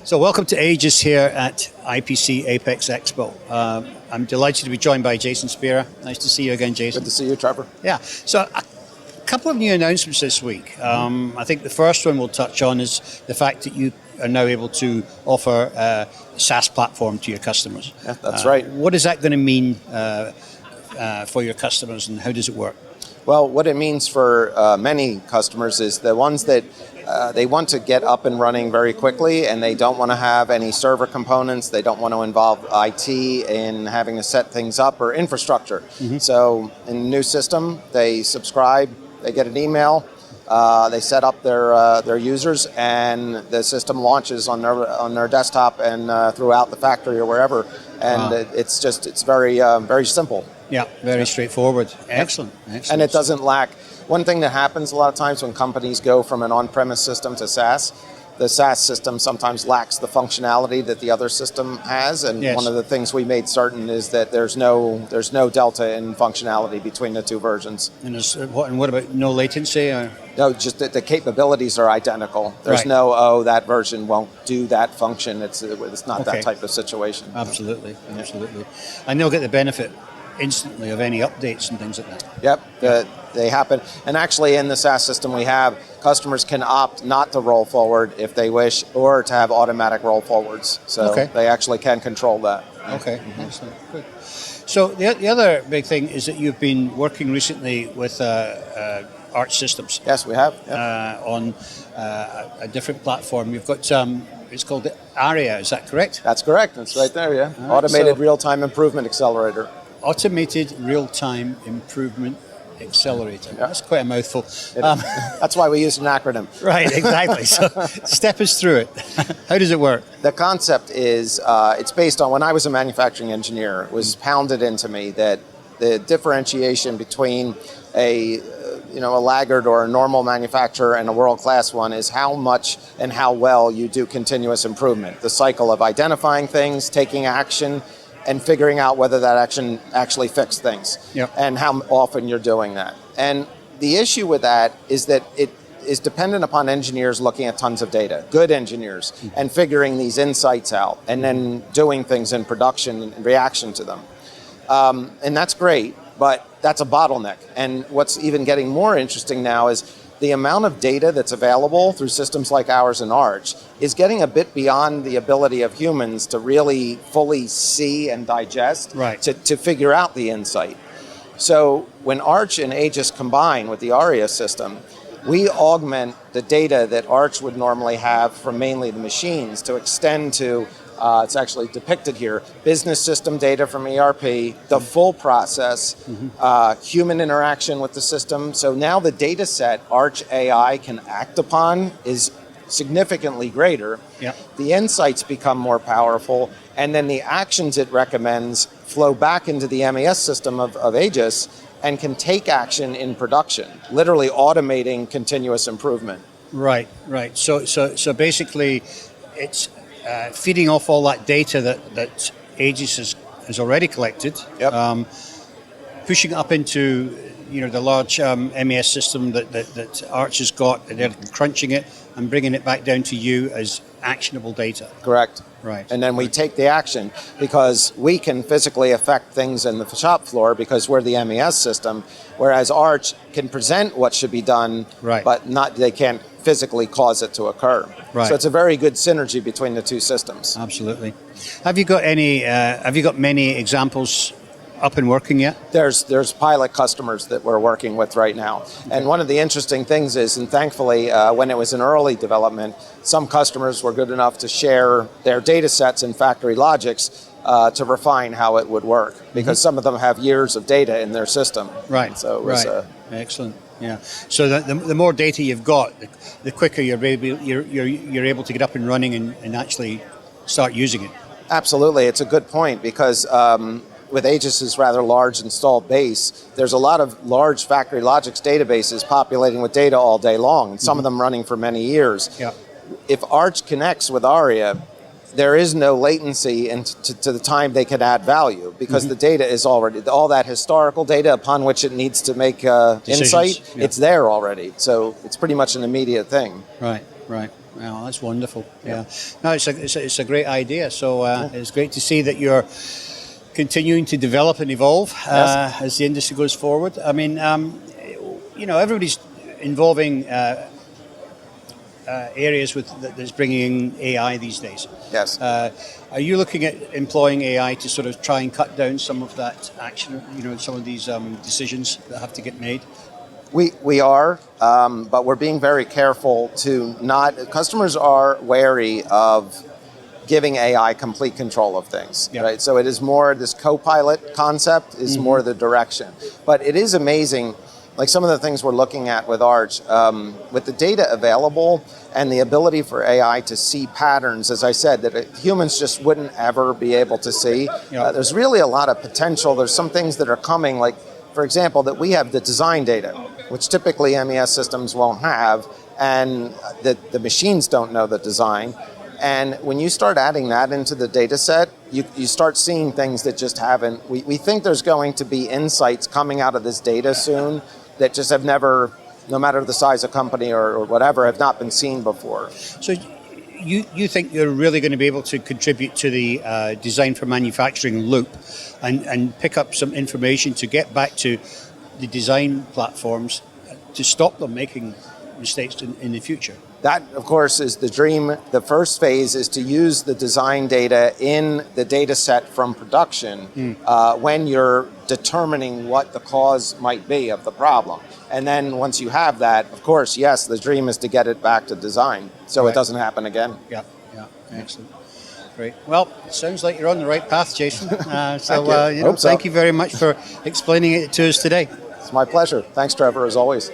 So welcome to Aegis here at IPC Apex Expo. I'm delighted to be joined by Jason Spira. Nice to see you again, Jason. Good to see you, Trevor. Yeah, so a couple of new announcements this week. I think the first one we'll touch on is the fact that you are now able to offer a Saas platform to your customers. Yeah, that's right. What is that going to mean for your customers, and how does it work? Well, what it means for many customers is the ones that they want to get up and running very quickly, and they don't want to have any server components. They don't want to involve IT in having to set things up or infrastructure. So in the new system, they subscribe, they get an email, they set up their users, and the system launches on their desktop and throughout the factory or wherever. And it's very simple. Yeah, very straightforward. Excellent. And it doesn't lack. One thing that happens a lot of times when companies go from an on-premise system to SaaS, the SaaS system sometimes lacks the functionality that the other system has. And one of the things we made certain is that there's no delta in functionality between the two versions. And what about no latency? No, just that the capabilities are identical. There's no, that version won't do that function. It's not that type of situation. Absolutely, absolutely. And they'll get the benefit instantly of any updates and things like that. Yep, they happen. And actually in the SaaS system we have, customers can opt not to roll forward if they wish, or to have automatic roll forwards. So they actually can control that. Okay, excellent, good. So the other big thing is that you've been working recently with Arch Systems. Yes, we have. On a different platform. You've got, it's called the ARIA, is that correct? That's correct, that's right there, yeah. Automated Real-Time Improvement Accelerator. Automated Real-Time Improvement Accelerator. That's quite a mouthful. That's why we use an acronym. Right, exactly. So step us through it. How does it work? The concept is, it's based on, when I was a manufacturing engineer, it was pounded into me that the differentiation between a laggard or a normal manufacturer and a world-class one is how much and how well you do continuous improvement. The cycle of identifying things, taking action, and figuring out whether that action actually fixed things, and how often you're doing that. And the issue with that is that it is dependent upon engineers looking at tons of data, good engineers, and figuring these insights out, and then doing things in production in reaction to them. And that's great, but that's a bottleneck. And what's even getting more interesting now is the amount of data that's available through systems like ours and Arch is getting a bit beyond the ability of humans to really fully see and digest, to figure out the insight. So when Arch and Aegis combine with the ARIA system, we augment the data that Arch would normally have from mainly the machines to extend to, it's actually depicted here, business system data from ERP, the full process, human interaction with the system. So now the data set Arch AI can act upon is significantly greater. The insights become more powerful, and then the actions it recommends flow back into the MES system of Aegis and can take action in production, literally automating continuous improvement. Right. So basically it's feeding off all that data that Aegis has already collected, pushing it up into the large MES system that Arch has got, and they're crunching it and bringing it back down to you as actionable data. Correct. Right. And then we take the action because we can physically affect things in the shop floor because we're the MES system, whereas Arch can present what should be done, but they can't physically cause it to occur. So it's a very good synergy between the two systems. Absolutely. Have you got many examples up and working yet? There's pilot customers that we're working with right now. And one of the interesting things is, and thankfully when it was in early development, some customers were good enough to share their data sets in Factorylogix to refine how it would work, because some of them have years of data in their system. So it was, excellent. Yeah. So the more data you've got, the quicker you're able to get up and running and actually start using it. Absolutely, it's a good point, because with Aegis's rather large installed base, there's a lot of large Factorylogix databases populating with data all day long, and some of them running for many years. If Arch connects with ARIA, there is no latency to the time they can add value, because the data is already, all that historical data upon which it needs to make insight, it's there already. So it's pretty much an immediate thing. Right. Well, that's wonderful. Yeah. No, it's a great idea. So it's great to see that you're continuing to develop and evolve as the industry goes forward. I mean, everybody's involving areas that's bringing in AI these days. Yes. Are you looking at employing AI to sort of try and cut down some of that action, some of these decisions that have to get made? We are, but we're being very careful to not. Customers are wary of giving AI complete control of things, right? So it is more this co-pilot concept is more the direction. But it is amazing, like some of the things we're looking at with Arch, with the data available and the ability for AI to see patterns, as I said, that humans just wouldn't ever be able to see. There's really a lot of potential. There's some things that are coming, like, for example, that we have the design data, which typically MES systems won't have, and the machines don't know the design. And when you start adding that into the data set, you start seeing things that just haven't. We think there's going to be insights coming out of this data soon that just have never, no matter the size of company or whatever, have not been seen before. So you think you're really going to be able to contribute to the design for manufacturing loop and pick up some information to get back to the design platforms to stop them making mistakes in the future? That, of course, is the dream. The first phase is to use the design data in the data set from production when you're determining what the cause might be of the problem. And then once you have that, of course, yes, the dream is to get it back to design so it doesn't happen again. Yeah, excellent. Great. Well, it sounds like you're on the right path, Jason. Thank you very much for explaining it to us today. It's my pleasure. Thanks, Trevor, as always.